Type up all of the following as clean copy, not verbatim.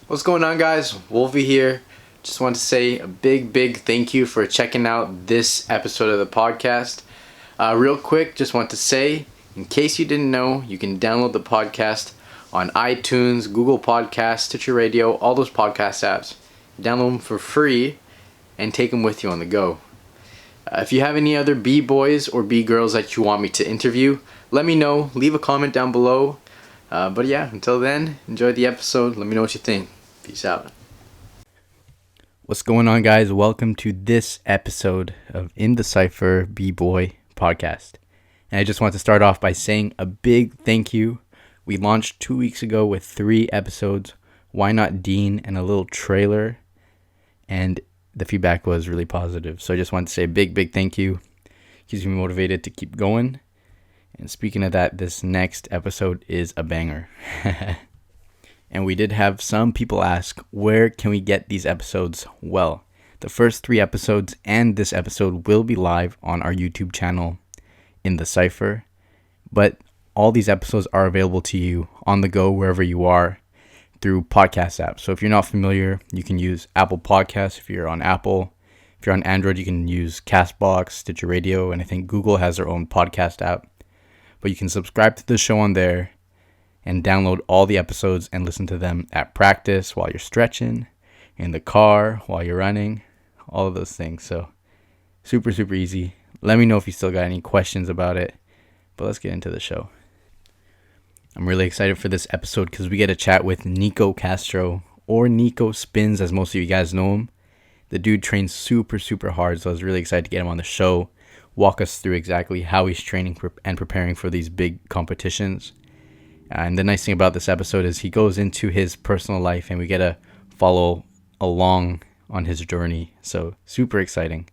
What's going on, guys? Wolvie here. Just want to say a big thank you for checking out this episode of the podcast. Real quick, just want to say, in case you didn't know, you can download the podcast on iTunes, Google Podcasts, Stitcher Radio, all those podcast apps. Download them for free and take them with you on the go. If you have any other B-boys or B-girls that you want me to interview, let me know. Leave a comment down below. But yeah, until then, enjoy the episode. Let me know what you think. Peace out. What's going on, guys? Welcome to this episode of In the CYPHER B-Boy podcast. And I just want to start off by saying a big thank you. We launched 2 weeks ago with 3 episodes, Why Not Dean, and a little trailer. And the feedback was really positive. So I just want to say a big thank you. Keeps me motivated to keep going. And speaking of that, this next episode is a banger. And we did have some people ask, where can we get these episodes? Well, the first 3 episodes and this episode will be live on our YouTube channel, In the CYPHER. But all these episodes are available to you on the go wherever you are through podcast apps. So if you're not familiar, you can use Apple Podcasts if you're on Apple. If you're on Android, you can use Castbox, Stitcher Radio, and I think Google has their own podcast app. But you can subscribe to the show on there and download all the episodes and listen to them at practice, while you're stretching, in the car, while you're running, all of those things. So super easy. Let me know if you still got any questions about it. But let's get into the show. I'm really excited for this episode because we get a chat with Nico Castro, or Nico Spins as most of you guys know him. The dude trains super hard, so I was really excited to get him on the show, walk us through exactly how he's training and preparing for these big competitions. And the nice thing about this episode is he goes into his personal life and we get to follow along on his journey. So super exciting.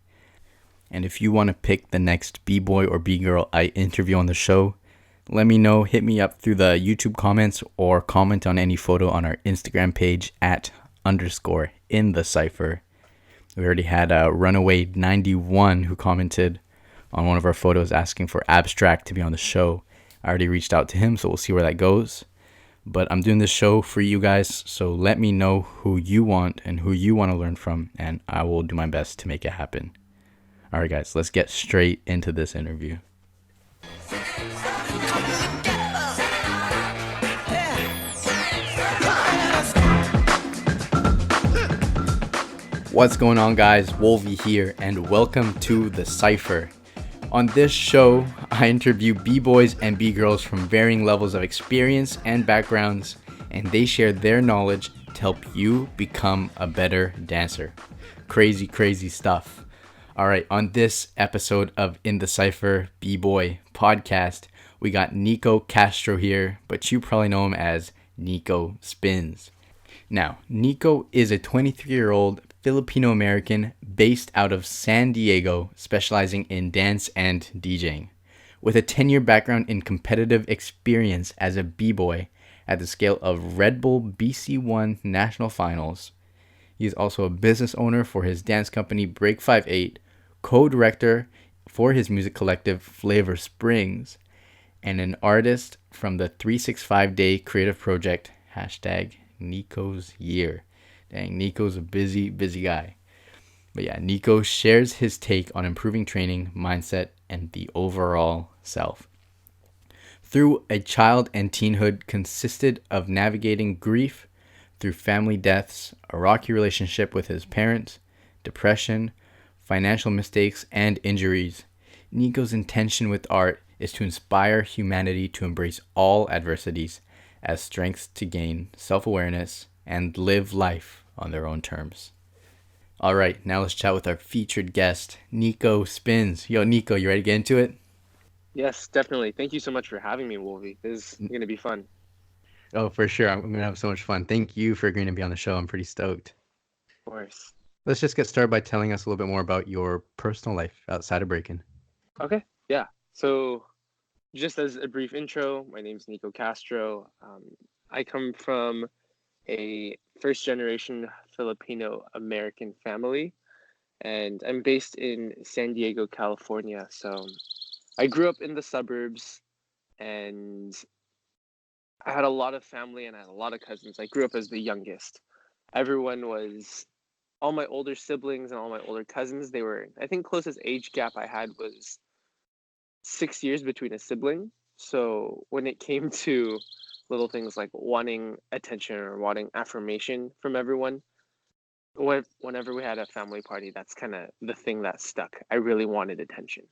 And if you want to pick the next B-boy or B-girl I interview on the show, let me know. Hit me up through the YouTube comments or comment on any photo on our Instagram page @_InTheCYPHER. We already had a Runaway 91 who commented on one of our photos asking for Abstract to be on the show. I already reached out to him, so we'll see where that goes. But I'm doing this show for you guys, so let me know who you want and who you want to learn from, and I will do my best to make it happen. All right, guys, let's get straight into this interview. What's going on, guys? Wolvie here, and welcome to the CYPHER. On this show, I interview B-boys and B-girls from varying levels of experience and backgrounds, and they share their knowledge to help you become a better dancer. Crazy stuff. All right, on this episode of In the CYPHER B-Boy podcast, we got Nico Castro here, but you probably know him as Nico Spins. Now, Nico is a 23-year-old Filipino-American based out of San Diego, specializing in dance and DJing. With a 10-year background in competitive experience as a B-boy at the scale of Red Bull BC1 National Finals, he is also a business owner for his dance company Break 58, co-director for his music collective Flavre Springs, and an artist from the 365-day creative project #Nico's Year. Dang, Nico's a busy guy. But yeah, Nico shares his take on improving training, mindset, and the overall self. Through a child and teenhood consisted of navigating grief through family deaths, a rocky relationship with his parents, depression, financial mistakes, and injuries, Nico's intention with art is to inspire humanity to embrace all adversities as strengths to gain self-awareness and live life on their own terms. All right, now let's chat with our featured guest, Nico Spins. Yo, Nico, you ready to get into it? Yes, definitely. Thank you so much for having me, Wolvie. This is going to be fun. Oh, for sure. I'm going to have so much fun. Thank you for agreeing to be on the show. I'm pretty stoked. Of course. Let's just get started by telling us a little bit more about your personal life outside of Breakin. Okay, yeah. So just as a brief intro, my name's Nico Castro. I come from a first-generation Filipino-American family, and I'm based in San Diego, California. So I grew up in the suburbs, and I had a lot of family and I had a lot of cousins. I grew up as the youngest. Everyone was all my older siblings and all my older cousins. They were, I think, closest age gap I had was 6 years between a sibling. So when it came to little things like wanting attention or wanting affirmation from everyone, whenever we had a family party, that's kind of the thing that stuck. I really wanted attention.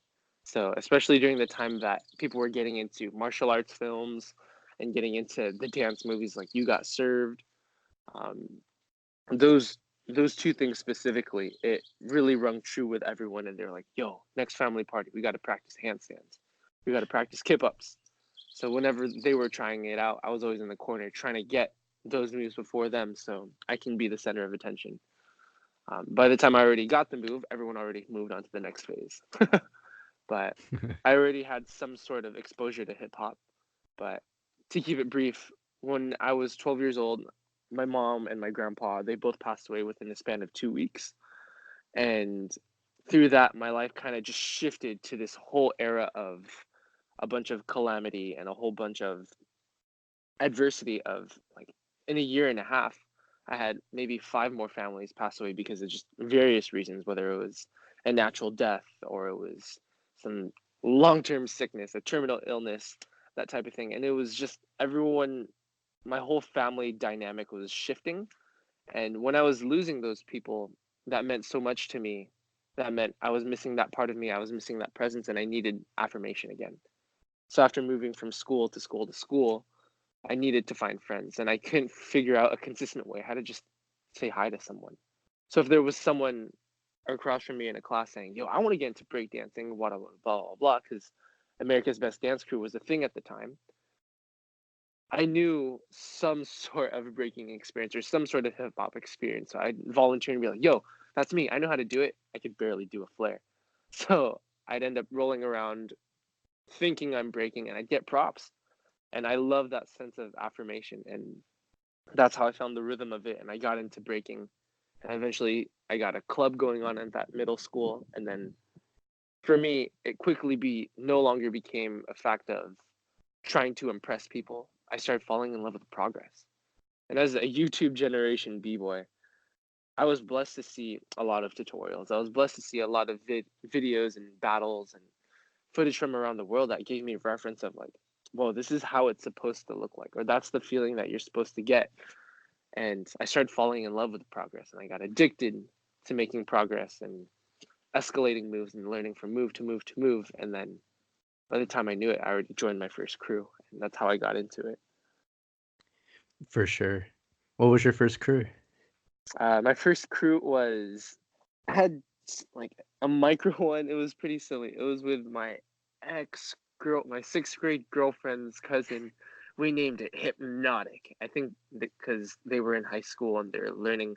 So especially during the time that people were getting into martial arts films and getting into the dance movies like You Got Served, um, those those two things specifically, it really rung true with everyone. And they're like, "Yo, next family party, we got to practice handstands, we got to practice kip ups." So whenever they were trying it out, I was always in the corner trying to get those moves before them, so I can be the center of attention. By the time I already got the move, everyone already moved on to the next phase. But I already had some sort of exposure to hip hop. But to keep it brief, when I was 12 years old, my mom and my grandpa, they both passed away within the span of 2 weeks. And through that, my life kind of just shifted to this whole era of a bunch of calamity and a whole bunch of adversity of like in a year and a half. I had maybe five more families pass away because of just various reasons, whether it was a natural death or it was some long-term sickness, a terminal illness, that type of thing. And it was just everyone, my whole family dynamic was shifting. And when I was losing those people, that meant so much to me. That meant I was missing that part of me. I was missing that presence, and I needed affirmation again. So after moving from school to school to school, I needed to find friends, and I couldn't figure out a consistent way how to just say hi to someone. So if there was someone across from me in a class saying, "Yo, I want to get into breakdancing," blah blah blah blah, because America's Best Dance Crew was a thing at the time, I knew some sort of breaking experience or some sort of hip hop experience. So I'd volunteer and be like, "Yo, that's me. I know how to do it." I could barely do a flare, so I'd end up rolling around thinking I'm breaking, and I'd get props. And I love that sense of affirmation, and that's how I found the rhythm of it. And I got into breaking, and eventually I got a club going on at that middle school. And then for me, it quickly be no longer became a fact of trying to impress people. I started falling in love with progress. And as a YouTube generation b-boy, I was blessed to see a lot of tutorials. I was blessed to see a lot of videos and battles and footage from around the world that gave me reference of like, whoa, this is how it's supposed to look like, or that's the feeling that you're supposed to get. And I started falling in love with progress, and I got addicted to making progress and escalating moves and learning from move to move to move. And then by the time I knew it, I already joined my first crew, and that's how I got into it. For sure. What was your first crew? My first crew was, I had like a micro one. It was pretty silly. It was with my my sixth grade girlfriend's cousin. We named it Hypnotic. I think because they were in high school and they're learning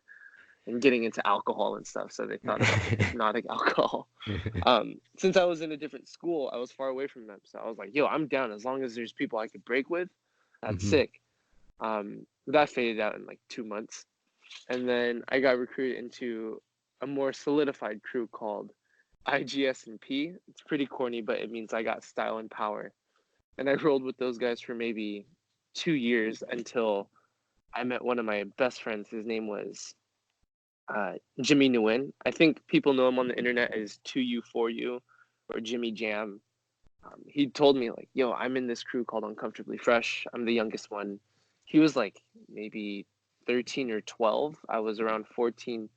and getting into alcohol and stuff, so they thought about the hypnotic alcohol. Since I was in a different school, I was far away from them, so I was like, "Yo, I'm down as long as there's people I could break with." That's sick. That faded out in like 2 months. And then I got recruited into a more solidified crew called IGS&P. It's pretty corny, but it means I got style and power. And I rolled with those guys for maybe 2 years until I met one of my best friends. His name was Jimmy Nguyen. I think people know him on the internet as 2U4U or Jimmy Jam. He told me like, "Yo, I'm in this crew called Uncomfortably Fresh. I'm the youngest one." He was like maybe 13 or 12. I was around 14,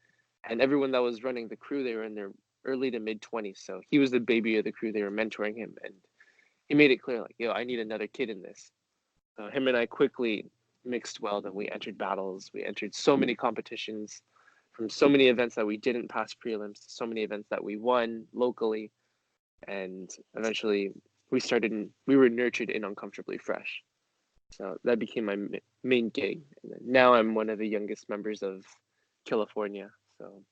and everyone that was running the crew, they were in their early to mid 20s. So he was the baby of the crew. They were mentoring him, and he made it clear like, "Yo, I need another kid in this." So him and I quickly mixed well, and we entered battles. We entered so many competitions, from so many events that we didn't pass prelims to so many events that we won locally. And eventually we were nurtured in Uncomfortably Fresh. So that became my main gig. And then now I'm one of the youngest members of California. So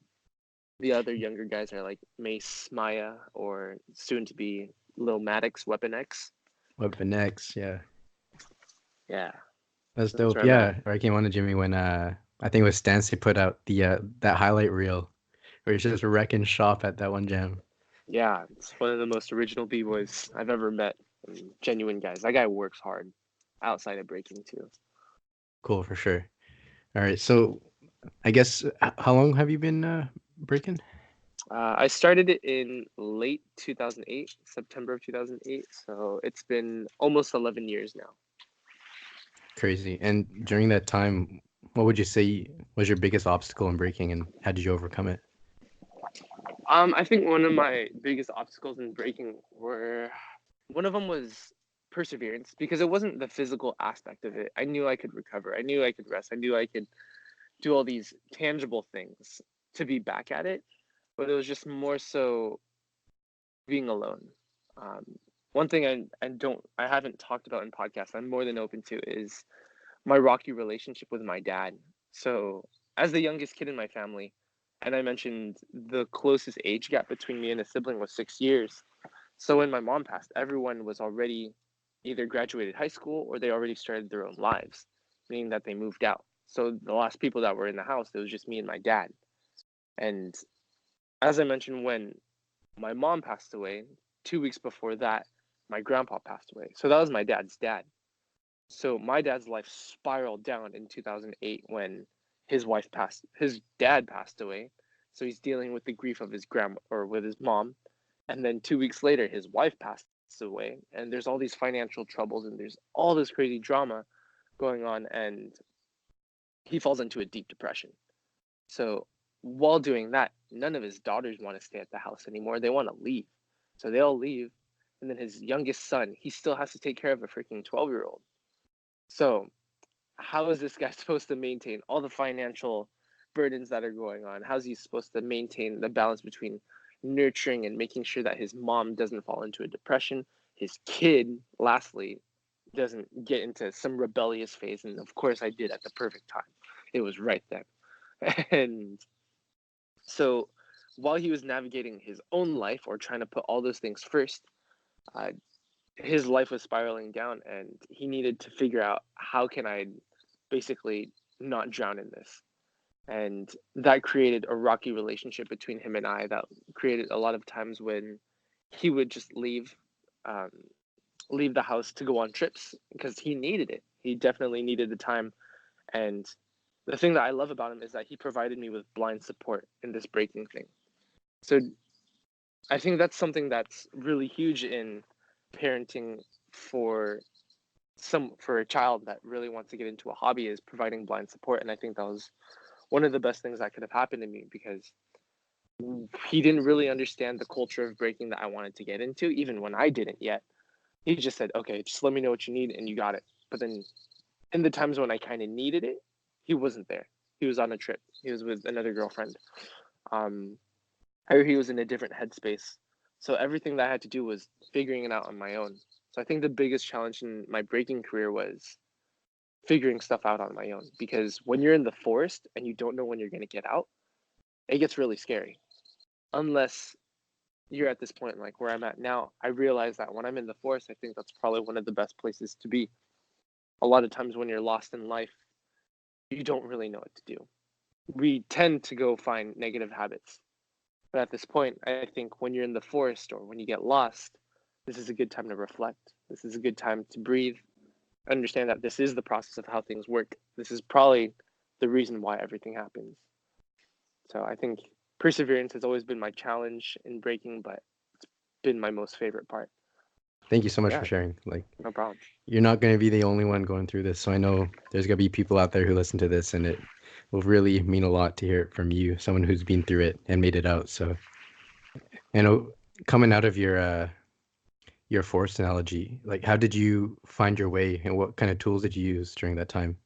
the other younger guys are like Mace, Maya, or soon to be Lil Maddox, Weapon X. Weapon X, yeah. Yeah. That's That's dope. where I'm Yeah, at. I came on to Jimmy when I think it was Stance put out the that highlight reel where he's just wrecking shop at that one jam. Yeah, it's one of the most original b-boys I've ever met. And genuine guys. That guy works hard outside of breaking too. Cool for sure. All right, so I guess how long have you been breaking? I started it in late 2008, September of 2008. So it's been almost 11 years now. Crazy. And during that time, what would you say was your biggest obstacle in breaking, and how did you overcome it? I think one of my biggest obstacles in breaking were one of them was perseverance because it wasn't the physical aspect of it. I knew I could recover. I knew I could rest. I knew I could do all these tangible things to be back at it, but it was just more so being alone. Um, one thing I haven't talked about in podcasts I'm more than open to is my rocky relationship with my dad. So as the youngest kid in my family, and I mentioned the closest age gap between me and a sibling was 6 years. So when my mom passed, everyone was already either graduated high school or they already started their own lives, meaning that they moved out. So the last people that were in the house, it was just me and my dad. And as I mentioned, when my mom passed away, 2 weeks before that, my grandpa passed away. So that was my dad's dad. So my dad's life spiraled down in 2008 when his dad passed away. So he's dealing with the grief of his grandma or with his mom. And then 2 weeks later, his wife passed away. And there's all these financial troubles and there's all this crazy drama going on. And he falls into a deep depression. So while doing that, none of his daughters want to stay at the house anymore. They want to leave. So they all leave. And then his youngest son, he still has to take care of a freaking 12-year-old. So how is this guy supposed to maintain all the financial burdens that are going on? How's he supposed to maintain the balance between nurturing and making sure that his mom doesn't fall into a depression? His kid, lastly, doesn't get into some rebellious phase. And of course, I did at the perfect time. It was right then. And so while he was navigating his own life or trying to put all those things first, uh, his life was spiraling down and he needed to figure out how can I basically not drown in this. And that created a rocky relationship between him and I that created a lot of times when he would just um, leave the house to go on trips because he needed it. He definitely needed the time. And the thing that I love about him is that he provided me with blind support in this breaking thing. So I think that's something that's really huge in parenting for for a child that really wants to get into a hobby is providing blind support. And I think that was one of the best things that could have happened to me because he didn't really understand the culture of breaking that I wanted to get into, even when I didn't yet. He just said, okay, just let me know what you need and you got it. But then in the times when I kind of needed it, he wasn't there. He was on a trip. He was with another girlfriend. Um, or he was in a different headspace. So everything that I had to do was figuring it out on my own. So I think the biggest challenge in my breaking career was figuring stuff out on my own because when you're in the forest and you don't know when you're going to get out, it gets really scary. Unless you're at this point like where I'm at now, I realize that when I'm in the forest, I think that's probably one of the best places to be. A lot of times when you're lost in life, you don't really know what to do. We tend to go find negative habits. But at this point, I think when you're in the forest or when you get lost, this is a good time to reflect. This is a good time to breathe, understand that this is the process of how things work. This is probably the reason why everything happens. So I think perseverance has always been my challenge in breaking, but it's been my most favorite part. Thank you so much for Yeah, sharing. Like, no problem. you're not going to be the only one going through this. So I know there's going to be people out there who listen to this, and it will really mean a lot to hear it from you, someone who's been through it and made it out. So, you know, coming out of your forest analogy, like, how did you find your way, and what kind of tools did you use during that time?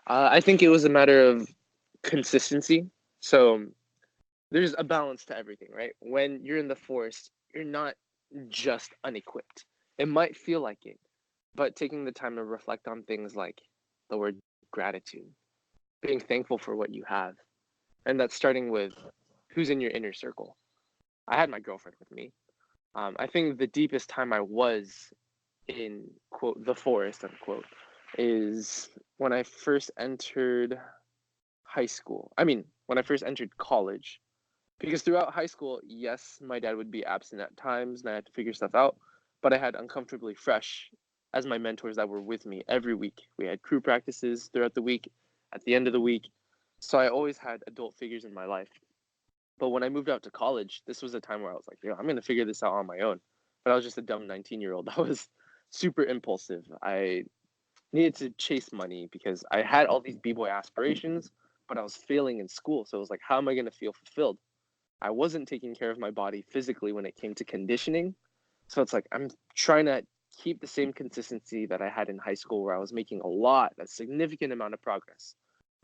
I think it was a matter of consistency. So there's a balance to everything, right? When you're in the forest, you're not just unequipped. It might feel like it, but taking the time to reflect on things like the word gratitude, being thankful for what you have, and that's starting with who's in your inner circle. I had my girlfriend with me. I think the deepest time I was in quote the forest unquote is when I first entered high school. I mean, when I first entered college, because throughout high school, yes, my dad would be absent at times and I had to figure stuff out, but I had Uncomfortably Fresh as my mentors that were with me every week. We had crew practices throughout the week, at the end of the week. So I always had adult figures in my life. But when I moved out to college, this was a time where I was like, yeah, I'm going to figure this out on my own. But I was just a dumb 19-year-old. I was super impulsive. I needed to chase money because I had all these b-boy aspirations, but I was failing in school. So it was like, how am I going to feel fulfilled? I wasn't taking care of my body physically when it came to conditioning. So it's like I'm trying to keep the same consistency that I had in high school where I was making a significant amount of progress.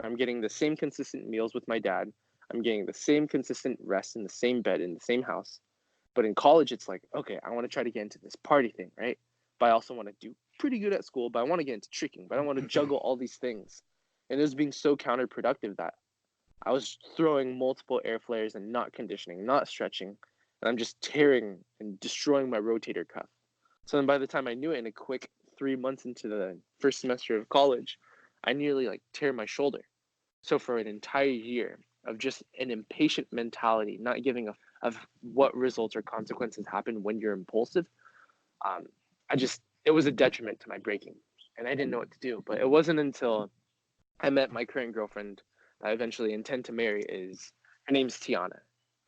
I'm getting the same consistent meals with my dad. I'm getting the same consistent rest in the same bed in the same house. But in college, it's like, okay, I want to try to get into this party thing, right? But I also want to do pretty good at school, but I want to get into tricking, but I want to juggle all these things. And it was being so counterproductive that I was throwing multiple air flares and not conditioning, not stretching, and I'm just tearing and destroying my rotator cuff. So then by the time I knew it, in a quick 3 months into the first semester of college, I nearly like tear my shoulder. So for an entire year of just an impatient mentality, not giving a of what results or consequences happen when you're impulsive, um, it was a detriment to my breaking, and I didn't know what to do. But it wasn't until I met my current girlfriend that I eventually intend to marry. Is Her name's Tiana.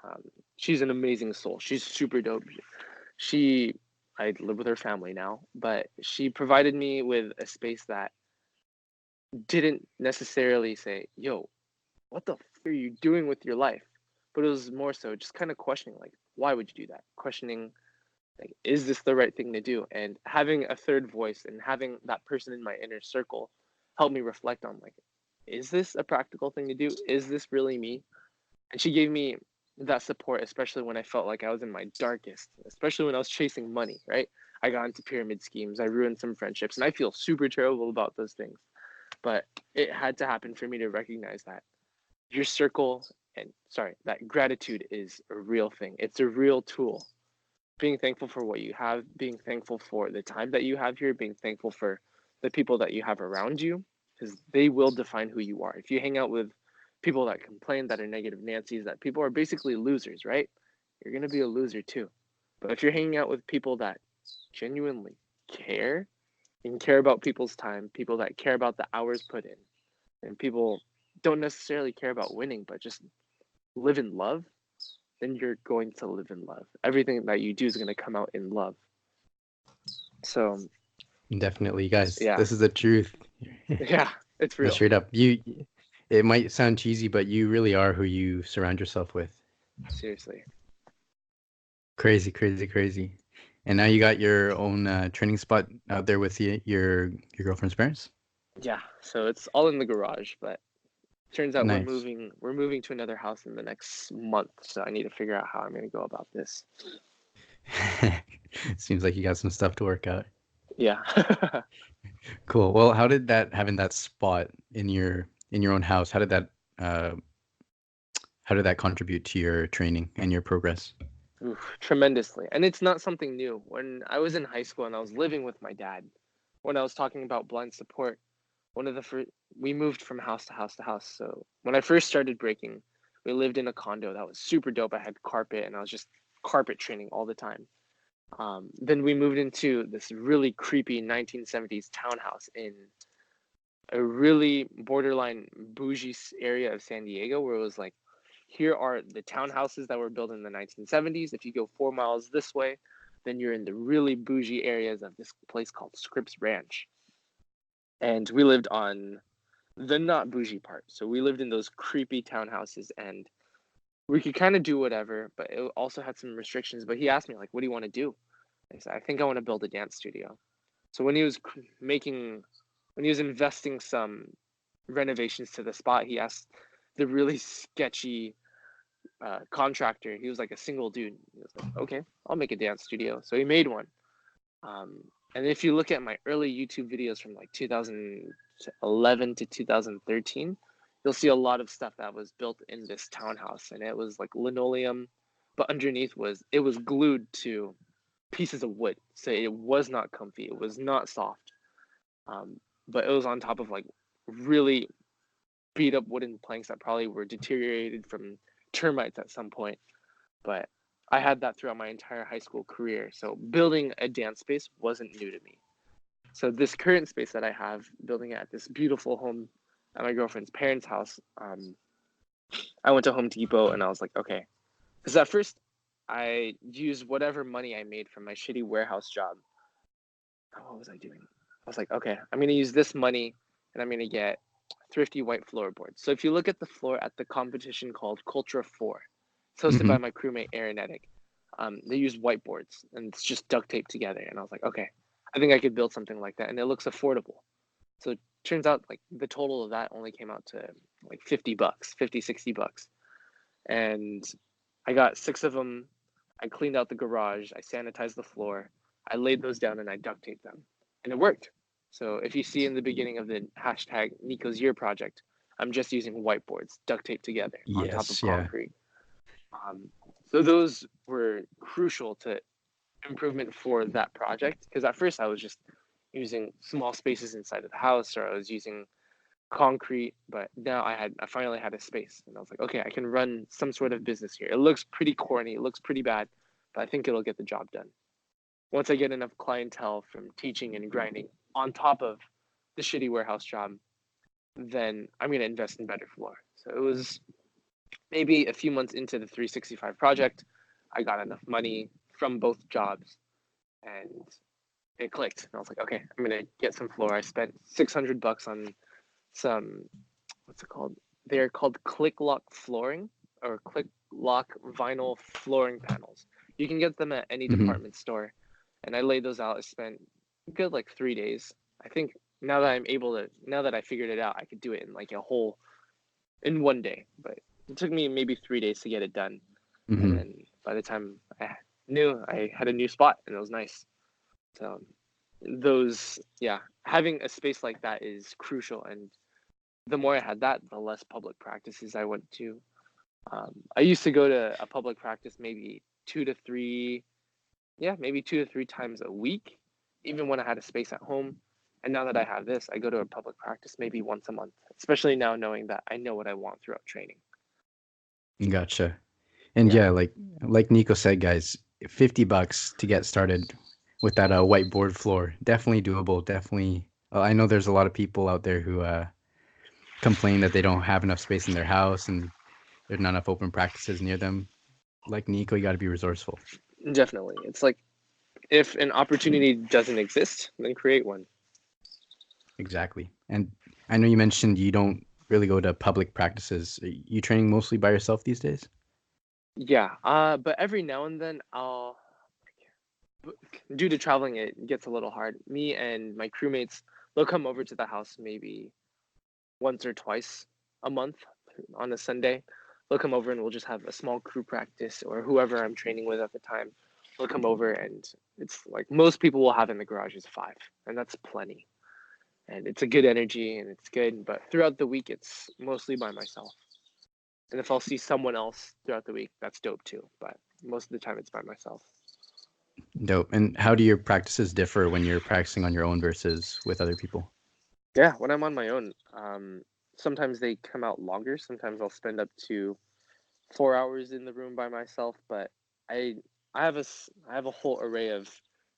Um, she's an amazing soul. She's super dope. She I live with her family now, but she provided me with a space that didn't necessarily say, "Yo, what the are you doing with your life?" But it was more so just kind of questioning, like, why would you do that? Questioning, like, is this the right thing to do? And having a third voice and having that person in my inner circle help me reflect on, like, is this a practical thing to do? Is this really me? And she gave me that support, especially when I felt like I was in my darkest, especially when I was chasing money, right? I got into pyramid schemes, I ruined some friendships, and I feel super terrible about those things. But it had to happen for me to recognize that your circle and sorry, that gratitude is a real thing. It's a real tool. Being thankful for what you have, being thankful for the time that you have here, being thankful for the people that you have around you, because they will define who you are. If you hang out with people that complain, that are negative Nancy's, that people are basically losers, right? You're going to be a loser too. But if you're hanging out with people that genuinely care and care about people's time, people that care about the hours put in, and people don't necessarily care about winning, but just live in love, then you're going to live in love. Everything that you do is going to come out in love. So, Definitely, guys. yeah, This is the truth. yeah, it's No, real. straight up. It might sound cheesy, but you really are who you surround yourself with. Seriously. Crazy, crazy, crazy. And now you got your own training spot out there with your girlfriend's parents. Yeah, so it's all in the garage, but turns out Nice. we're moving to another house in the next month, so I need to figure out how I'm going to go about this. Seems like you got some stuff to work out. Yeah. Cool. Well, how did that having that spot in your own house, uh how did that contribute to your training and your progress? Oof, tremendously. And it's not something new. When I was in high school and I was living with my dad, when I was talking about blind support, one of the first, we moved from house to house to house. So when I first started breaking, we lived in a condo that was super dope. I had carpet and I was just carpet training all the time. Then we moved into this really creepy 1970s townhouse in a really borderline bougie area of San Diego, where it was like, here are the townhouses that were built in the 1970s. If you go 4 miles this way, then you're in the really bougie areas of this place called Scripps Ranch. And we lived on the not bougie part. So we lived in those creepy townhouses and we could kind of do whatever, but it also had some restrictions. But he asked me, like, what do you want to do? I said, I think I want to build a dance studio. So making, when he was investing some renovations to the spot, he asked the really sketchy contractor. He was like a single dude. He was like, okay, I'll make a dance studio. So he made one. Um, and if you look at my early YouTube videos from like 2011 to 2013, you'll see a lot of stuff that was built in this townhouse, and it was like linoleum, but underneath it was glued to pieces of wood, so it was not comfy. It was not soft, um, but it was on top of like really beat up wooden planks that probably were deteriorated from termites at some point. But I had that throughout my entire high school career. So building a dance space wasn't new to me. So this current space that I have, building at this beautiful home at my girlfriend's parents' house, I went to Home Depot and I was like, okay, because at first I used whatever money I made from my shitty warehouse job. What was I doing? I was like, okay, I'm gonna use this money and I'm gonna get thrifty white floorboards. So if you look at the floor at the competition called Culture 4, it's hosted by Mm-hmm. my crewmate Aaron Edick. They use whiteboards and it's just duct taped together. And I was like, okay, I think I could build something like that, and it looks affordable. So it turns out like the total of that only came out to like $50, 50, $60. And I got 6 of them. I cleaned out the garage. I sanitized the floor. I laid those down and I duct taped them, and it worked. So if you see in the beginning of the hashtag Nico's Year project, I'm just using whiteboards duct taped together on top of Yes, yeah. concrete. Um, so those were crucial to improvement for that project, because at first I was just using small spaces inside of the house, or I was using concrete, but now I finally had a space, and I was like, okay, I can run some sort of business here. It looks pretty corny, it looks pretty bad, but I think it'll get the job done. Once I get enough clientele from teaching and grinding on top of the shitty warehouse job, then I'm going to invest in better floor. So it was maybe a few months into the 365 project, I got enough money from both jobs and it clicked. And I was like, okay, I'm going to get some floor. I spent $600 on some, what's it called? They're called click lock flooring, or click lock vinyl flooring panels. You can get them at any Mm-hmm. department store. And I laid those out. I spent a good like 3 days. I think now that I figured it out, I could do it in like in one day. But it took me maybe 3 days to get it done. And Mm-hmm. then by the time I knew, I had a new spot and it was nice. So yeah, having a space like that is crucial. And the more I had that, the less public practices I went to. I used to go to a public practice maybe 2 to 3, yeah, maybe 2 to 3 times a week, even when I had a space at home. And now that I have this, I go to a public practice maybe once a month, especially now knowing that I know what I want throughout training. Gotcha. And Yeah, yeah, like Nico said, guys, $50 to get started with that whiteboard floor. Definitely doable. Definitely. I know there's a lot of people out there who complain that they don't have enough space in their house and there's not enough open practices near them. Like Nico, you got to be resourceful. definitely. It's like if an opportunity doesn't exist, then create one. Exactly. And I know you mentioned you don't really go to public practices. Are you training mostly by yourself these days? Yeah, but every now and then due to traveling, it gets a little hard. Me and my crewmates, they'll come over to the house maybe once or twice a month on a Sunday. They'll come over and we'll just have a small crew practice, or whoever I'm training with at the time. They'll come over, and it's like most people will have in the garage is 5, and that's plenty. And it's a good energy and it's good, but throughout the week, it's mostly by myself. And if I'll see someone else throughout the week, that's dope too. But most of the time, it's by myself. Dope. And how do your practices differ when you're practicing on your own versus with other people? Yeah, when I'm on my own, sometimes they come out longer. Sometimes I'll spend up to 4 hours in the room by myself. But I I have a whole array of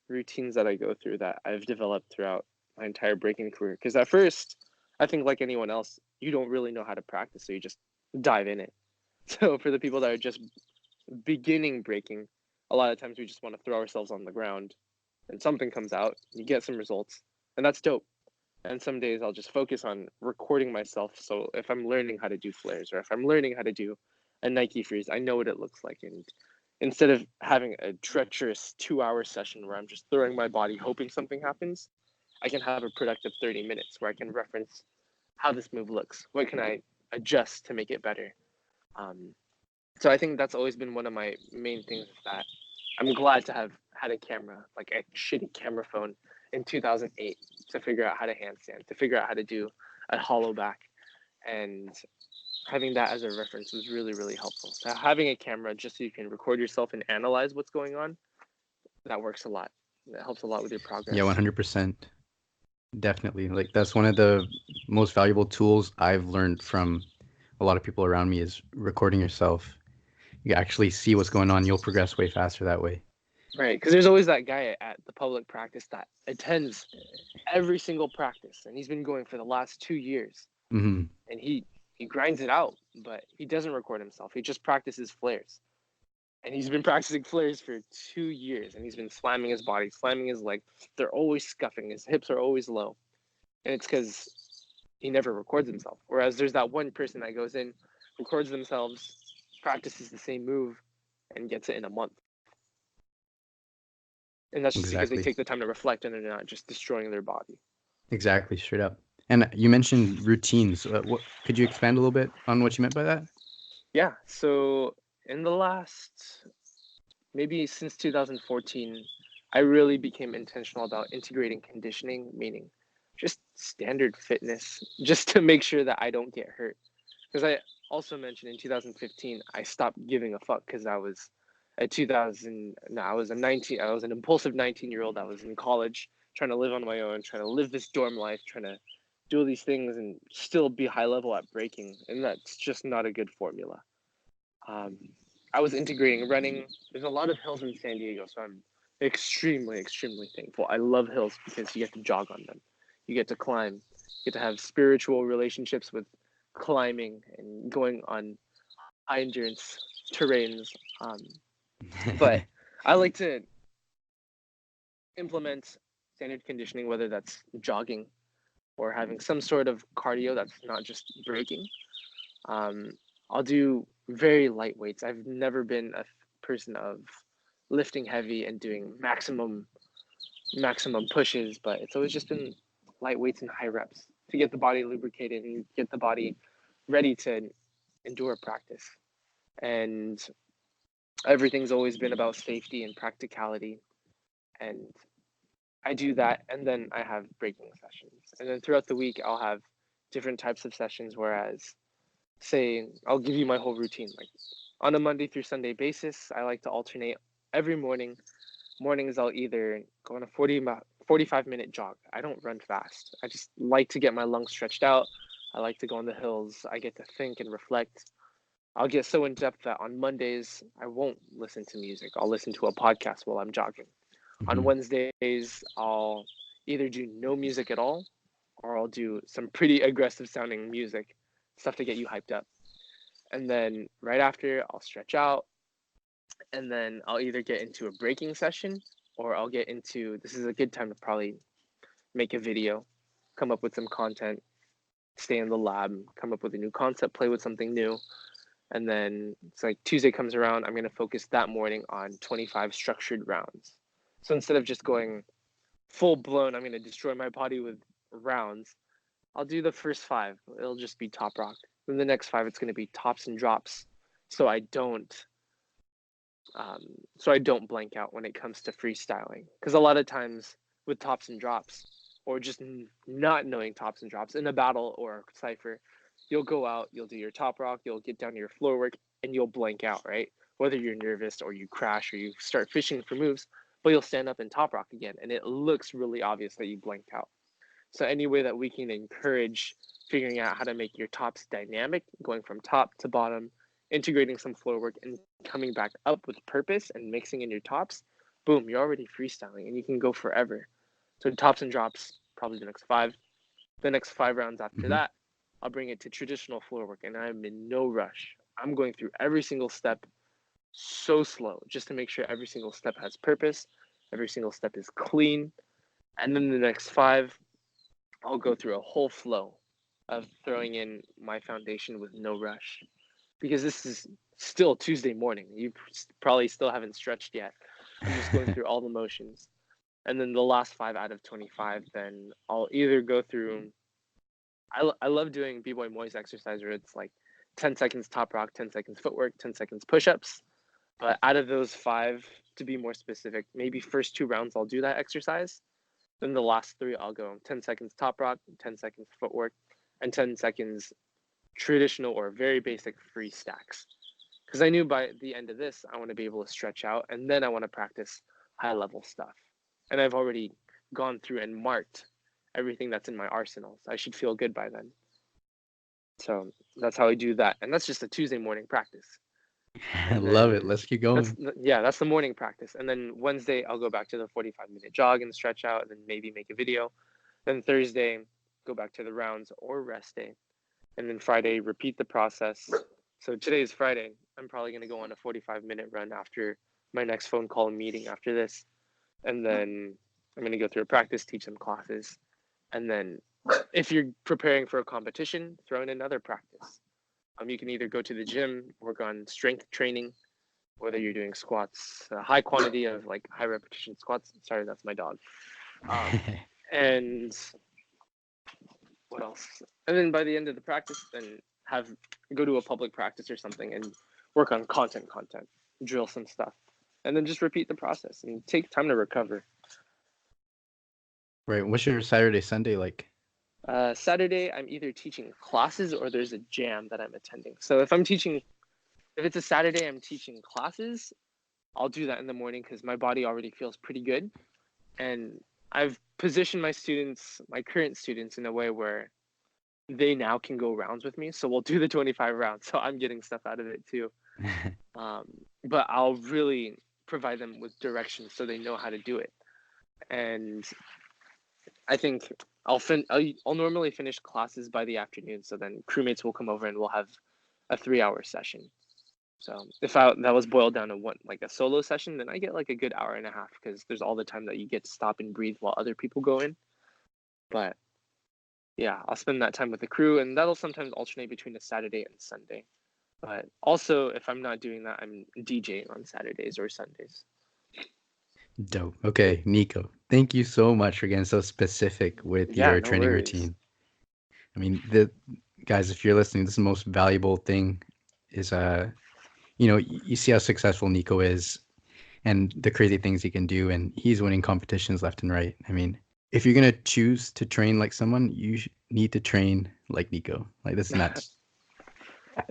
routines that I go through that I've developed throughout my entire breaking career. Because at first, I think like anyone else, you don't really know how to practice, so you just dive in it. So for the people that are just beginning breaking, a lot of times we just want to throw ourselves on the ground, and something comes out, you get some results, and that's dope. And some days I'll just focus on recording myself. So if I'm learning how to do flares, or if I'm learning how to do a Nike freeze, I know what it looks like. And instead of having a treacherous 2 hour session where I'm just throwing my body hoping something happens, I can have a productive 30 minutes where I can reference how this move looks. What can I adjust to make it better? Um, so I think that's always been one of my main things, that I'm glad to have had a camera, like a shitty camera phone in 2008, to figure out how to handstand, to figure out how to do a hollow back. And having that as a reference was really, really helpful. So having a camera just so you can record yourself and analyze what's going on, that works a lot. That helps a lot with your Yeah, progress. 100%. Definitely. Like that's one of the most valuable tools I've learned from a lot of people around me is recording yourself. You actually see what's going on. You'll progress way faster that way. Right, because there's always that guy at the public practice that attends every single practice, and he's been going for the last 2 years. Mm-hmm. and he grinds it out, but he doesn't record himself. He just practices flares. And he's been practicing flares for 2 years, and he's been slamming his body, slamming his leg. They're always scuffing. His hips are always low, and it's because he never records himself. Whereas there's that one person that goes in, records themselves, practices the same move, and gets it in a month. And that's just because they Exactly. take the time to reflect and they're not just destroying their body. Exactly. Straight up. And you mentioned routines. What could you expand a little bit on what you meant by that? Yeah. So in the last, maybe since 2014, I really became intentional about integrating conditioning, meaning just standard fitness, just to make sure that I don't get hurt. Because I also mentioned in 2015, I stopped giving a fuck because I was at 2000. No, I was a 19. I was an impulsive 19-year-old. I was in college, trying to live on my own, trying to live this dorm life, trying to do all these things and still be high level at breaking, and that's just not a good formula. Um, I was integrating running. There's a lot of hills in San Diego, so I'm extremely, extremely thankful. I love hills because you get to jog on them, you get to climb, you get to have spiritual relationships with climbing and going on high endurance terrains. Um, but I like to implement standard conditioning, whether that's jogging or having some sort of cardio that's not just breaking. Um, I'll do very light weights. I've never been a person of lifting heavy and doing maximum pushes, but it's always just been light weights and high reps to get the body lubricated and get the body ready to endure practice. And everything's always been about safety and practicality. And I do that, and then I have breaking sessions. And then throughout the week, I'll have different types of sessions. Whereas, say, I'll give you my whole routine. Like on a Monday through Sunday basis, I like to alternate every morning. Mornings, I'll either go on a 45-minute jog. I don't run fast. I just like to get my lungs stretched out. I like to go on the hills. I get to think and reflect. I'll get so in depth that on Mondays, I won't listen to music. I'll listen to a podcast while I'm jogging. On Mhm. Wednesdays, I'll either do no music at all or I'll do some pretty aggressive sounding music, stuff to get you hyped up. And then right after, I'll stretch out, and then I'll either get into a breaking session or I'll get into, this is a good time to probably make a video, come up with some content, stay in the lab, come up with a new concept, play with something new. And then it's like Tuesday comes around, I'm going to focus that morning on 25 structured rounds. So instead of just going full blown, I'm going to destroy my body with rounds, I'll do the first five. It'll just be top rock. Then the next five, it's going to be tops and drops. So I don't um, blank out when it comes to freestyling, because a lot of times with tops and drops or just not knowing tops and drops in a battle or a cipher, you'll go out, you'll do your top rock, you'll get down to your floor work, and you'll blank out, right? Whether you're nervous or you crash or you start fishing for moves, but you'll stand up and top rock again, and it looks really obvious that you blanked out. So any way that we can encourage figuring out how to make your tops dynamic, going from top to bottom, integrating some floor work and coming back up with purpose and mixing in your tops, boom, you're already freestyling and you can go forever. So tops and drops, probably the next five. The next 5 rounds after Mhm. that, I'll bring it to traditional floor work, and I'm in no rush. I'm going through every single step so slow just to make sure every single step has purpose, every single step is clean. And then the next five, I'll go through a whole flow of throwing in my foundation with no rush, because this is still Tuesday morning. You probably still haven't stretched yet. I'm just going through all the motions. And then the last 5 out of 25, then I'll either go through. I love doing B-Boy Moist exercise where it's like 10 seconds top rock, 10 seconds footwork, 10 seconds push ups. But out of those five, to be more specific, maybe first 2 rounds I'll do that exercise. Then the last three, I'll go 10 seconds top rock, 10 seconds footwork, and 10 seconds traditional or very basic free stacks. Because I knew by the end of this, I want to be able to stretch out, and then I want to practice high level stuff. And I've already gone through and marked everything that's in my arsenal. So I should feel good by then. So that's how I do that. And that's just a Tuesday morning practice. I And love it. then Let's keep going. that's the morning practice. And then Wednesday, I'll go back to the 45-minute jog and stretch out, and then maybe make a video. Then Thursday, go back to the rounds or rest day. And then Friday, repeat the process. So today is Friday. I'm probably going to go on a 45-minute run after my next phone call meeting after this. And then I'm going to go through a practice, teach some classes. And then if you're preparing for a competition, throw in another practice. You can either go to the gym, work on strength training, whether you're doing squats, a high quantity of like high repetition squats. Sorry, that's my dog. And what else? And then by the end of the practice, then go to a public practice or something and work on content, drill some stuff, and then just repeat the process and take time to recover. Right. What's your Saturday, Sunday like? Saturday, I'm either teaching classes or there's a jam that I'm attending. So if it's a Saturday, I'm teaching classes, I'll do that in the morning because my body already feels pretty good. And I've positioned my current students in a way where they now can go rounds with me. So we'll do the 25 rounds. So I'm getting stuff out of it too. But I'll really provide them with direction so they know how to do it. And I think I'll normally finish classes by the afternoon. So then crewmates will come over and we'll have a 3-hour session. So if that was boiled down to a solo session, then I get like a good hour and a half because there's all the time that you get to stop and breathe while other people go in. But yeah, I'll spend that time with the crew, and that'll sometimes alternate between a Saturday and Sunday. But also, if I'm not doing that, I'm DJing on Saturdays or Sundays. Dope. Okay, Nico, thank you so much for getting so specific with your No training worries. routine. I mean, guys, if you're listening, this is the most valuable thing is you see how successful Nico is and the crazy things he can do, and he's winning competitions left and right. I mean, if you're gonna choose to train like someone, you need to train like Nico. Like, this is nuts.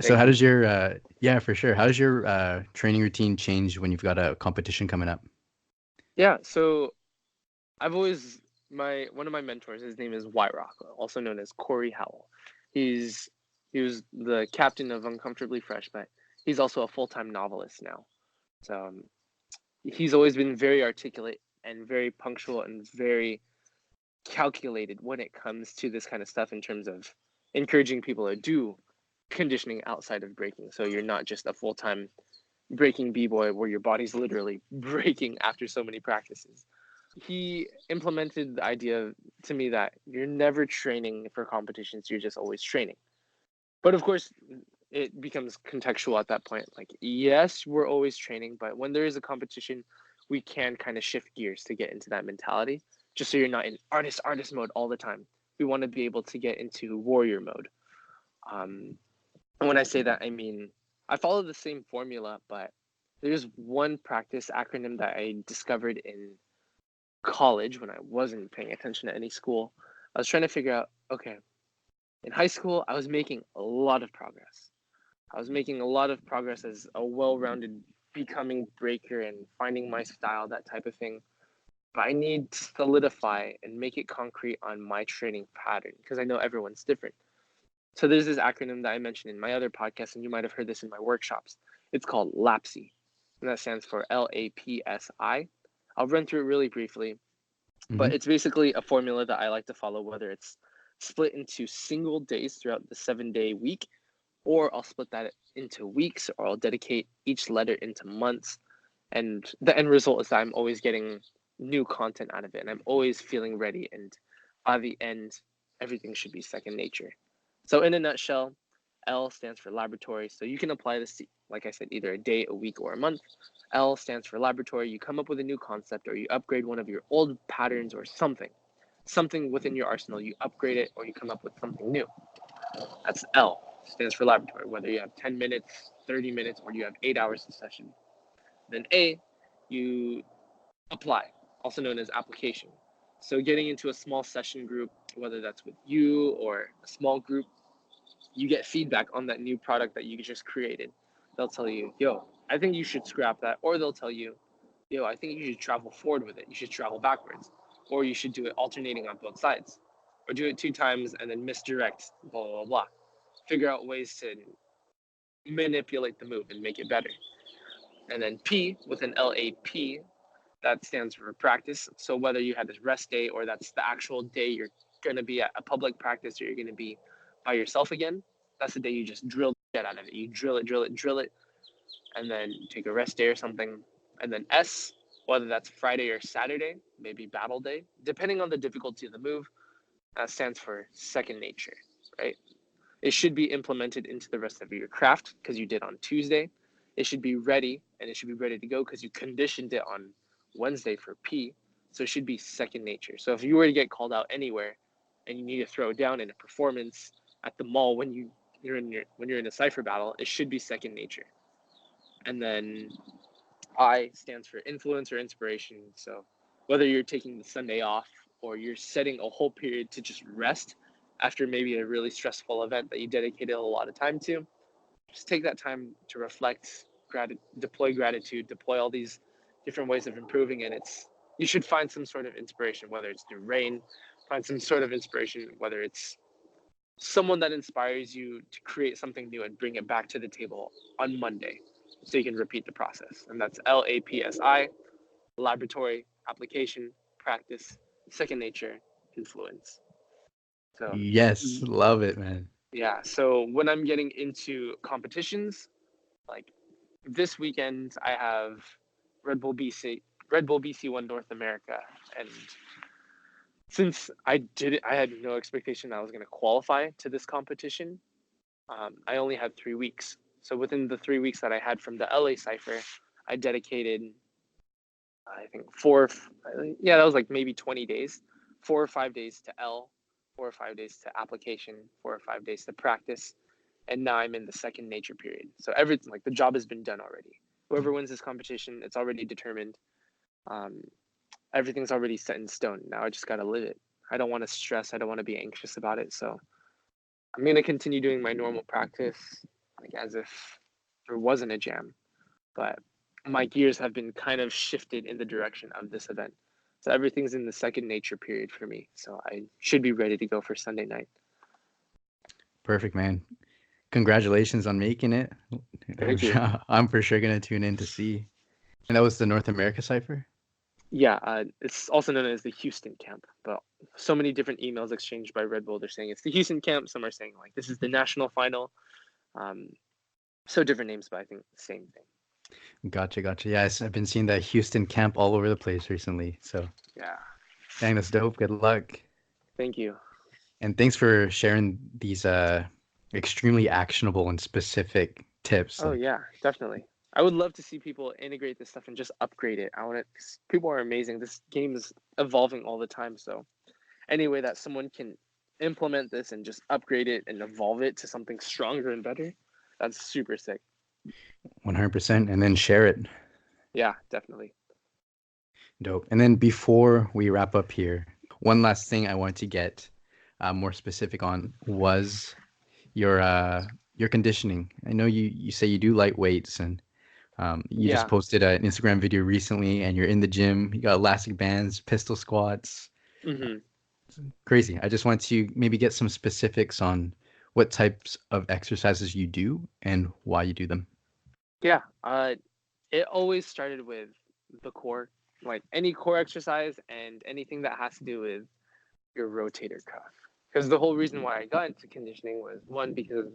So how does your for sure. How does your training routine change when you've got a competition coming up? Yeah, so I've always one of my mentors, his name is White Rock, also known as Corey Howell. He was the captain of Uncomfortably Fresh, but he's also a full-time novelist now. So he's always been very articulate and very punctual and very calculated when it comes to this kind of stuff in terms of encouraging people to do conditioning outside of breaking. So you're not just a full-time breaking b-boy where your body's literally breaking after so many practices. He implemented the idea to me that you're never training for competitions, you're just always training. But of course, it becomes contextual at that point. Like, yes, we're always training, but when there is a competition, we can kind of shift gears to get into that mentality, just so you're not in artist mode all the time. We want to be able to get into warrior mode. And when I say that, I mean, I follow the same formula, but there's one practice acronym that I discovered in college when I wasn't paying attention to any school. I was trying to figure out, okay, in high school, I was making a lot of progress. I was making a lot of progress as a well-rounded becoming breaker and finding my style, that type of thing. But I need to solidify and make it concrete on my training pattern because I know everyone's different. So there's this acronym that I mentioned in my other podcast, and you might have heard this in my workshops. It's called LAPSI, and that stands for LAPSI. I'll run through it really briefly, but it's basically a formula that I like to follow, whether it's split into single days throughout the 7-day week, or I'll split that into weeks, or I'll dedicate each letter into months. And the end result is that I'm always getting new content out of it, and I'm always feeling ready. And by the end, everything should be second nature. So in a nutshell, L stands for laboratory. So you can apply this to, like I said, either a day, a week, or a month. L stands for laboratory. You come up with a new concept or you upgrade one of your old patterns or something within your arsenal. You upgrade it or you come up with something new. That's L, stands for laboratory, whether you have 10 minutes, 30 minutes, or you have 8 hours of session. Then A, you apply, also known as application. So getting into a small session group, whether that's with you or a small group, you get feedback on that new product that you just created. They'll tell you, yo, I think you should scrap that. Or they'll tell you, yo, I think you should travel forward with it. You should travel backwards. Or you should do it alternating on both sides. Or do it 2 times and then misdirect, blah, blah, blah. Figure out ways to manipulate the move and make it better. And then P with an LAP, that stands for practice. So whether you had this rest day or that's the actual day you're going to be at a public practice or you're going to be by yourself again, That's the day you just drill the shit out of it. You drill it, and then take a rest day or something. And then S, whether that's Friday or Saturday, maybe battle day, depending on the difficulty of the move, stands for second nature, right? It should be implemented into the rest of your craft because you did on Tuesday. It should be ready, and it should be ready to go because you conditioned it on Wednesday for P. So it should be second nature. So if you were to get called out anywhere and you need to throw down in a performance at the mall when you're in a CYPHER battle, it should be second nature. And then I stands for influence or inspiration. So whether you're taking the Sunday off or you're setting a whole period to just rest after maybe a really stressful event that you dedicated a lot of time to, just take that time to reflect, deploy gratitude, deploy all these different ways of improving. And you should find some sort of inspiration, whether it's through rain, find some sort of inspiration, whether it's someone that inspires you to create something new and bring it back to the table on Monday so you can repeat the process. And that's LAPSI, laboratory, application, practice, second nature, influence. So Yes, love it, man. yeah, so when I'm getting into competitions, like this weekend I have Red Bull BC1 North America, and since I had no expectation I was going to qualify to this competition. I only had 3 weeks. So within the 3 weeks that I had from the LA CYPHER, I dedicated, I think that was like maybe 20 days, 4 or 5 days to L, 4 or 5 days to application, 4 or 5 days to practice. And now I'm in the second nature period. So everything, like the job has been done already. Whoever wins this competition, it's already determined. Everything's already set in stone. Now I just got to live it. I don't want to stress. I don't want to be anxious about it. So I'm going to continue doing my normal practice, like as if there wasn't a jam. But my gears have been kind of shifted in the direction of this event. So everything's in the second nature period for me. So I should be ready to go for Sunday night. Perfect, man. Congratulations on making it. Thank you. I'm for sure going to tune in to see. And that was the North America CYPHER? Yeah, it's also known as the Houston camp, but so many different emails exchanged by Red Bull. They're saying it's the Houston camp. Some are saying like this is the national final. So different names, but I think same thing. Gotcha. Yes, I've been seeing that Houston camp all over the place recently. So yeah, dang, that's dope. Good luck. Thank you. And thanks for sharing these extremely actionable and specific tips. Oh yeah, definitely. I would love to see people integrate this stuff and just upgrade it. I want it because people are amazing. This game is evolving all the time. So any way that someone can implement this and just upgrade it and evolve it to something stronger and better, that's super sick. 100%. And then share it. Yeah, definitely. Dope. And then before we wrap up here, one last thing I wanted to get more specific on was your conditioning. I know you say you do light weights, and you just posted an Instagram video recently, and you're in the gym. You got elastic bands, pistol squats. Mm-hmm. Crazy. I just want to maybe get some specifics on what types of exercises you do and why you do them. Yeah, it always started with the core, like any core exercise and anything that has to do with your rotator cuff. Because the whole reason why I got into conditioning was one, because of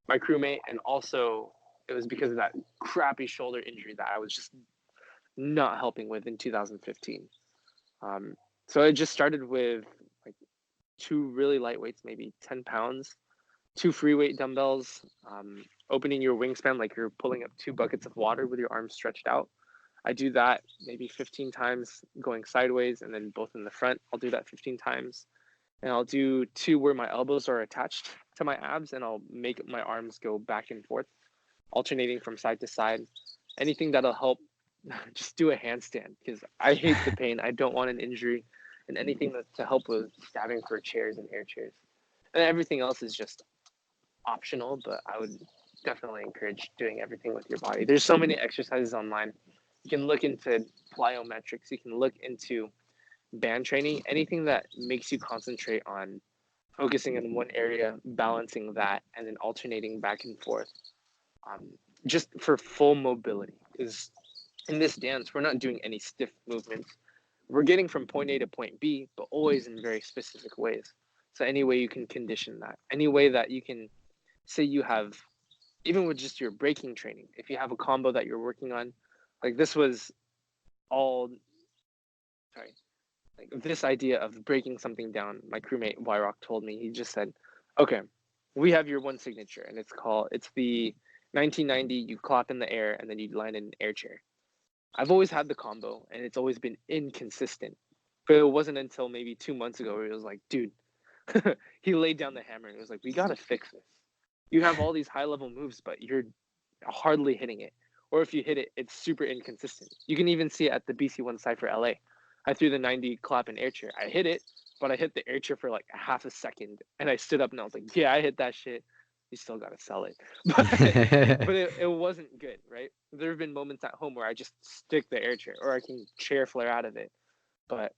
my crewmate, and also it was because of that crappy shoulder injury that I was just not helping with in 2015. So it just started with like 2 really light weights, maybe 10 pounds, 2 free weight dumbbells, opening your wingspan like you're pulling up 2 buckets of water with your arms stretched out. I do that maybe 15 times going sideways, and then both in the front. I'll do that 15 times. And I'll do 2 where my elbows are attached to my abs, and I'll make my arms go back and forth, alternating from side to side. Anything that'll help, just do a handstand because I hate the pain. I don't want an injury, and anything to help with stabbing for chairs and air chairs. And everything else is just optional, but I would definitely encourage doing everything with your body. There's so many exercises online. You can look into plyometrics. You can look into band training, anything that makes you concentrate on focusing in one area, balancing that, and then alternating back and forth, just for full mobility. Because in this dance, we're not doing any stiff movements. We're getting from point A to point B, but always in very specific ways. So any way you can condition that, any way that you can say you have, even with just your breaking training, if you have a combo that you're working on, like this was all, sorry, like this idea of breaking something down, my crewmate Wyrock told me. He just said, okay, we have your one signature, and it's the 1990, you clap in the air and then you land in an air chair. I've always had the combo and it's always been inconsistent, but it wasn't until maybe 2 months ago where it was like, dude, he laid down the hammer and it was like, we gotta fix this. You have all these high level moves, but you're hardly hitting it. Or if you hit it, it's super inconsistent. You can even see it at the BC1 CYPHER LA. I threw the 90 clap and air chair. I hit it, but I hit the air chair for like a half a second. And I stood up and I was like, yeah, I hit that shit. You still got to sell it. But it wasn't good, right? There have been moments at home where I just stick the air chair or I can chair flare out of it. But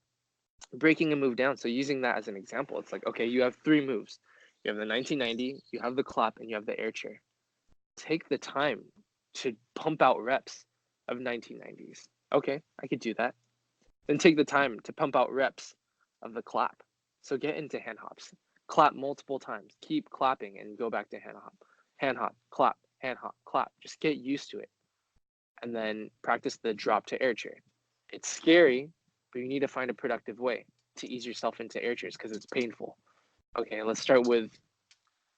breaking a move down, so using that as an example, it's like, okay, you have three moves. You have the 1990, you have the clap, and you have the air chair. Take the time to pump out reps of 1990s. Okay, I could do that. Then take the time to pump out reps of the clap. So get into hand hops. Clap multiple times. Keep clapping and go back to hand hop. Hand hop, clap, hand hop, clap. Just get used to it. And then practice the drop to air chair. It's scary, but you need to find a productive way to ease yourself into air chairs because it's painful. Okay, let's start with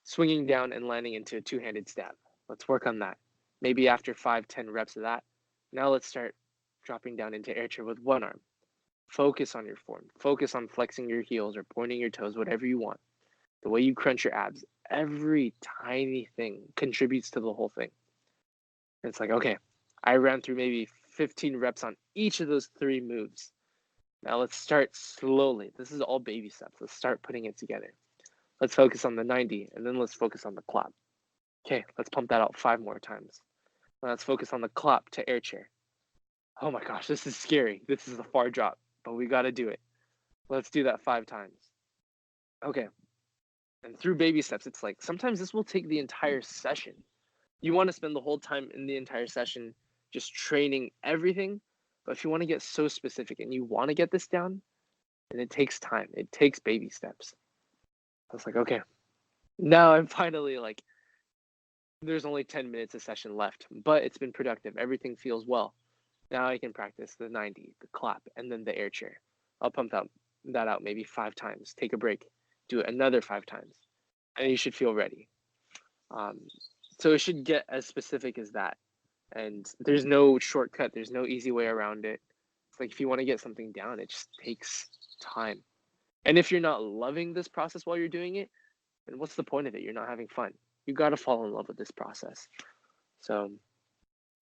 swinging down and landing into a two-handed stab. Let's work on that. Maybe after 5-10 reps of that, now let's start dropping down into air chair with one arm. Focus on your form. Focus on flexing your heels or pointing your toes, whatever you want. The way you crunch your abs, every tiny thing contributes to the whole thing. It's like, okay, I ran through maybe 15 reps on each of those three moves. Now let's start slowly. This is all baby steps. Let's start putting it together. Let's focus on the 90 and then let's focus on the clap. Okay, let's pump that out 5 more times. Now let's focus on the clap to air chair. Oh my gosh, this is scary. This is a far drop, but we got to do it. Let's do that 5 times. Okay. And through baby steps, it's like sometimes this will take the entire session. You want to spend the whole time in the entire session just training everything. But if you want to get so specific and you want to get this down, then it takes time. It takes baby steps. I was like, okay, now I'm finally like, there's only 10 minutes of session left, but it's been productive. Everything feels well. Now I can practice the 90, the clap, and then the air chair. I'll pump that out maybe 5 times, take a break, do it another 5 times, and you should feel ready. So it should get as specific as that. And there's no shortcut. There's no easy way around it. It's like if you want to get something down, it just takes time. And if you're not loving this process while you're doing it, then what's the point of it? You're not having fun. You got to fall in love with this process. So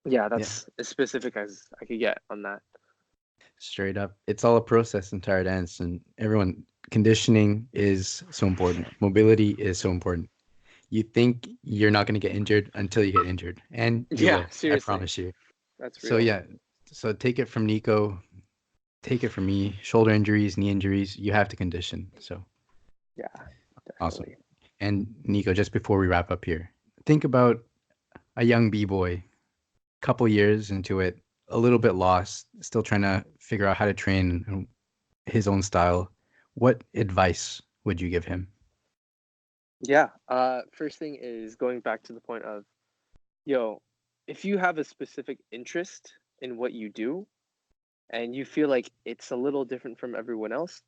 yeah, that's as specific as I could get on that. Straight up. It's all a process in tired ends, and everyone, conditioning is so important. Mobility is so important. You think you're not going to get injured until you get injured, and you Yeah, will. seriously. I promise you. That's real. So yeah, so take it from Nico, take it from me. Shoulder injuries, knee injuries, you have to condition. So yeah, awesome. definitely. And Nico, just before we wrap up here, think about a young b-boy, couple years into it, a little bit lost, still trying to figure out how to train his own style. What advice would you give him? Yeah. First thing is going back to the point of, if you have a specific interest in what you do and you feel like it's a little different from everyone else,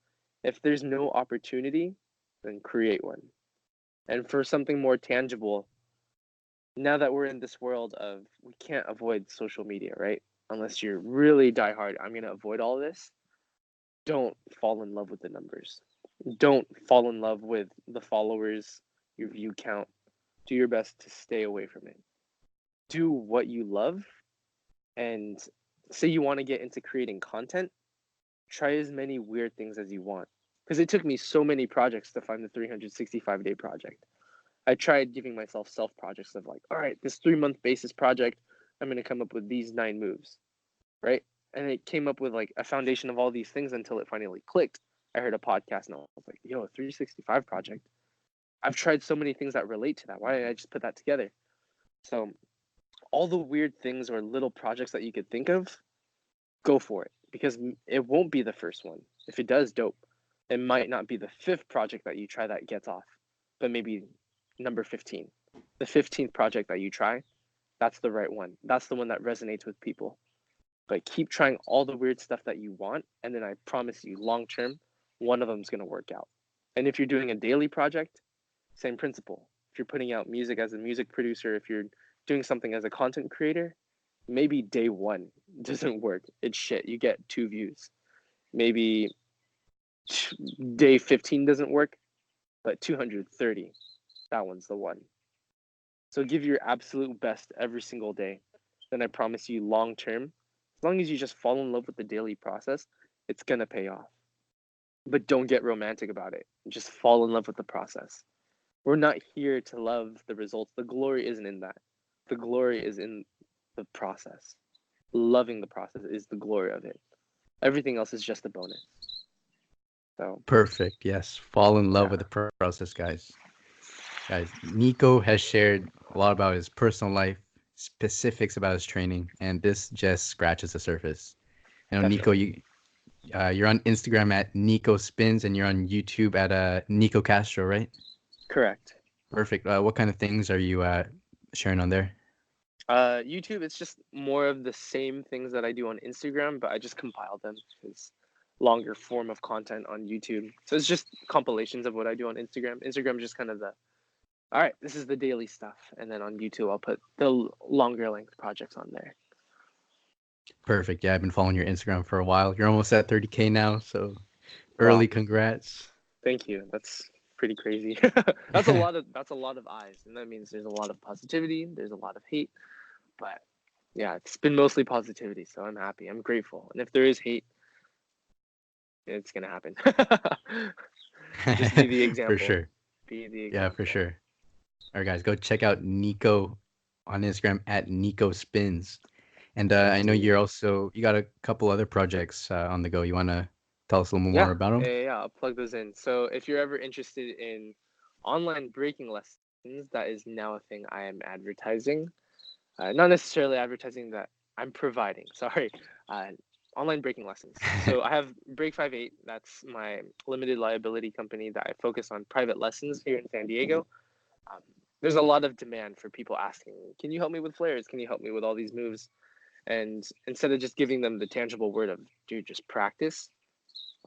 if there's no opportunity, then create one. And for something more tangible, now that we're in this world of we can't avoid social media, right? Unless you're really diehard, I'm going to avoid all this. Don't fall in love with the numbers. Don't fall in love with the followers, your view count. Do your best to stay away from it. Do what you love, and say you want to get into creating content, try as many weird things as you want. Because it took me so many projects to find the 365-day project. I tried giving myself self projects of like, all right, this 3-month basis project, I'm going to come up with these 9 moves, right? And it came up with like a foundation of all these things until it finally clicked. I heard a podcast and I was like, a 365 project. I've tried so many things that relate to that. Why didn't I just put that together? So all the weird things or little projects that you could think of, go for it, because it won't be the first one. If it does, dope. It might not be the 5th project that you try that gets off, but maybe number 15. the 15th project that you try, that's the right one. That's the one that resonates with people. But keep trying all the weird stuff that you want, and then I promise you, long term, one of them is going to work out. And if you're doing a daily project, same principle. If you're putting out music as a music producer, if you're doing something as a content creator, maybe day one doesn't work. It's shit. You get 2 views. Maybe day 15 doesn't work, but 230, that one's the one. So give your absolute best every single day. Then I promise you, long term, as long as you just fall in love with the daily process, it's going to pay off. But don't get romantic about it. Just fall in love with the process. We're not here to love the results. The glory isn't in that. The glory is in the process. Loving the process is the glory of it. Everything else is just a bonus. So Perfect. Yes. Fall in love with the process, guys. Guys, Nico has shared a lot about his personal life, specifics about his training, and this just scratches the surface. I know, Nico, you're on Instagram at Nico Spins, and you're on YouTube at Nico Castro, right? Correct. Perfect. What kind of things are you sharing on there? YouTube, it's just more of the same things that I do on Instagram, but I just compile them. It's longer form of content on YouTube. So it's just compilations of what I do on Instagram. Instagram is just kind of all right, this is the daily stuff. And then on YouTube, I'll put the longer length projects on there. Perfect. Yeah, I've been following your Instagram for a while. You're almost at 30K now, so early congrats. Thank you. That's pretty crazy. That's a lot of eyes, and that means there's a lot of positivity, there's a lot of hate, but yeah, it's been mostly positivity, so I'm happy. I'm grateful. And if there is hate, it's gonna happen. Just be the example. For sure. Be the example. Yeah, for sure. All right, guys, go check out Nico on Instagram at Nico Spins. And I know you got a couple other projects on the go. You want to tell us a little more about them? Yeah, I'll plug those in. So if you're ever interested in online breaking lessons, that is now a thing I am advertising. Not necessarily advertising that I'm providing. Sorry. Online breaking lessons. So I have Break 58. That's my limited liability company that I focus on private lessons here in San Diego. There's a lot of demand for people asking, can you help me with flares? Can you help me with all these moves? And instead of just giving them the tangible word of, dude, just practice.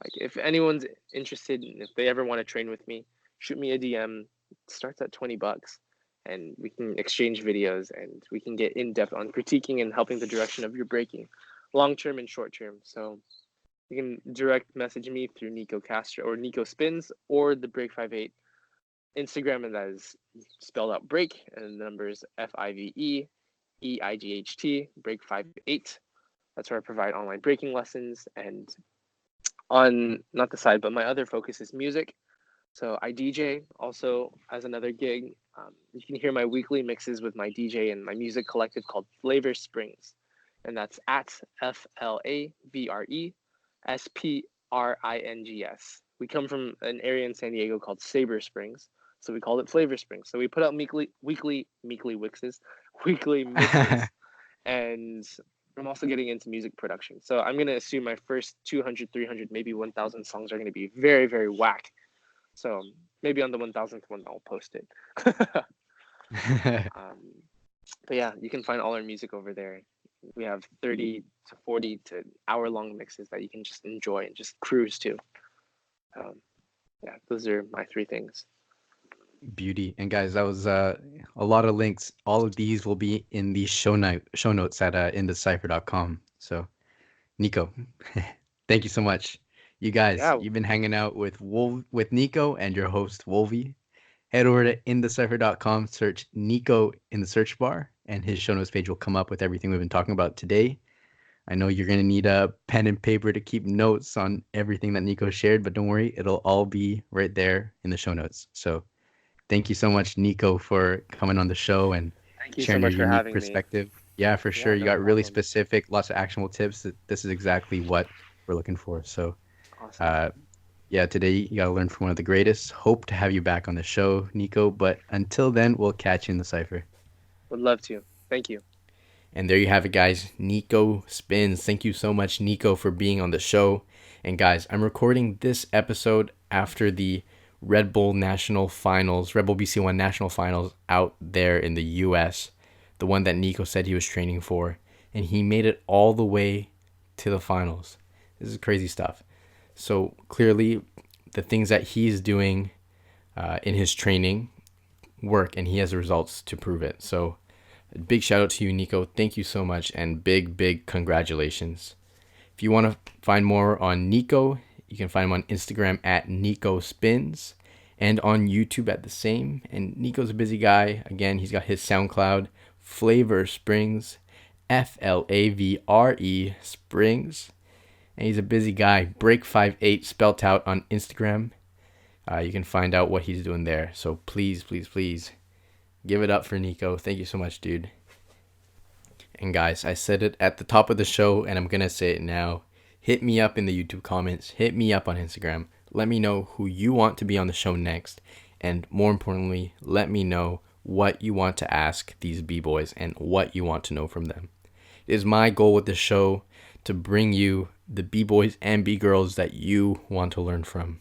Like if anyone's interested, if they ever want to train with me, shoot me a DM. It starts at $20 and we can exchange videos and we can get in depth on critiquing and helping the direction of your breaking, long term and short term. So you can direct message me through Nico Castro or Nico Spins or the Break 58 Instagram, and that is spelled out break and the numbers FIVEEIGHT, Break 58. That's where I provide online breaking lessons. And on not the side, but my other focus is music. So I DJ also as another gig. You can hear my weekly mixes with my DJ and my music collective called Flavre Springs, and that's at FLAVRESPRINGS. We come from an area in San Diego called Sabre Springs, so we call it Flavre Springs. So we put out weekly mixes, and I'm also getting into music production. So I'm going to assume my first 200, 300, maybe 1,000 songs are going to be very, very whack. So maybe on the 1,000th one, I'll post it. But yeah, you can find all our music over there. We have 30 to 40 to hour-long mixes that you can just enjoy and just cruise to. Yeah, those are my 3 things. Beauty. And guys, that was a lot of links. All of these will be in the show notes at indecipher.com. So Nico, thank you so much. You guys, you've been hanging out with Nico and your host Wolvie. Head over to indecipher.com, search Nico in the search bar, and his show notes page will come up with everything we've been talking about today. I know you're going to need a pen and paper to keep notes on everything that Nico shared, but don't worry, it'll all be right there in the show notes. So thank you so much, Nico, for coming on the show and sharing your unique perspective. Yeah, for sure. You got really specific, lots of actionable tips. This is exactly what we're looking for. So, awesome. Yeah, today you got to learn from one of the greatest. Hope to have you back on the show, Nico. But until then, we'll catch you in the Cypher. Would love to. Thank you. And there you have it, guys. Nico Spins. Thank you so much, Nico, for being on the show. And guys, I'm recording this episode after the Red Bull National Finals, Red Bull BC1 National Finals out there in the US, the one that Nico said he was training for, and he made it all the way to the finals. This is crazy stuff. So clearly, the things that he's doing in his training work, and he has the results to prove it. So big shout out to you, Nico. Thank you so much, and big congratulations. If you want to find more on Nico, you can find him on Instagram at Nico Spins and on YouTube at the same. And Nico's a busy guy. Again, he's got his SoundCloud, Flavre Springs, Flavre Springs. And he's a busy guy. Break58 spelt out on Instagram. You can find out what he's doing there. So please give it up for Nico. Thank you so much, dude. And guys, I said it at the top of the show, and I'm going to say it now. Hit me up in the YouTube comments. Hit me up on Instagram. Let me know who you want to be on the show next. And more importantly, let me know what you want to ask these B-boys and what you want to know from them. It is my goal with the show to bring you the B-boys and B-girls that you want to learn from.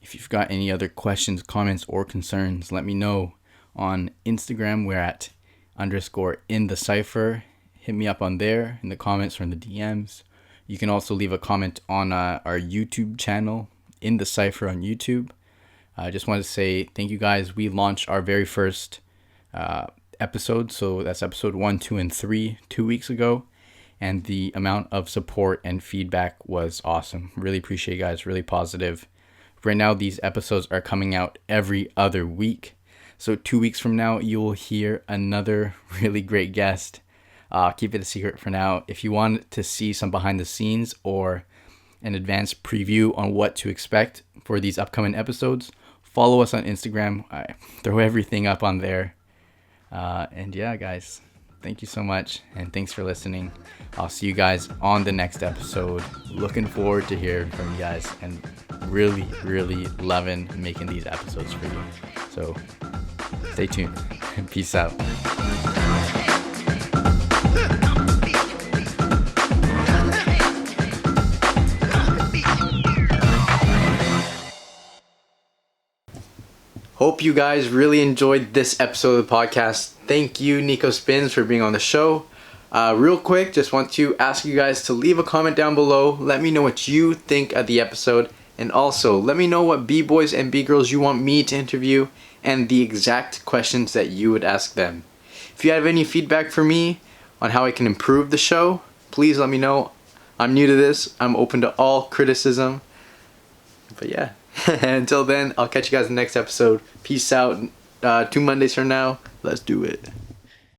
If you've got any other questions, comments, or concerns, let me know. On Instagram, we're at _InTheCypher. Hit me up on there in the comments or in the DMs. You can also leave a comment on our YouTube channel, In The Cypher on YouTube. I just want to say thank you guys. We launched our very first episode, so that's episode 1, 2, and 3 2 weeks ago. And the amount of support and feedback was awesome. Really appreciate you guys, really positive. Right now, these episodes are coming out every other week. So 2 weeks from now, you will hear another really great guest. Keep it a secret for now. If you want to see some behind the scenes or an advanced preview on what to expect for these upcoming episodes, follow us on Instagram. I throw everything up on there. And yeah, guys, thank you so much. And thanks for listening. I'll see you guys on the next episode. Looking forward to hearing from you guys and really loving making these episodes for you. So stay tuned. Peace out. Hope you guys really enjoyed this episode of the podcast. Thank you, Nico Spins, for being on the show. Real quick, just want to ask you guys to leave a comment down below. Let me know what you think of the episode. And also, let me know what B-boys and B-girls you want me to interview and the exact questions that you would ask them. If you have any feedback for me on how I can improve the show, please let me know. I'm new to this. I'm open to all criticism. But yeah, until then, I'll catch you guys in the next episode. Peace out. 2 Mondays from now, let's do it.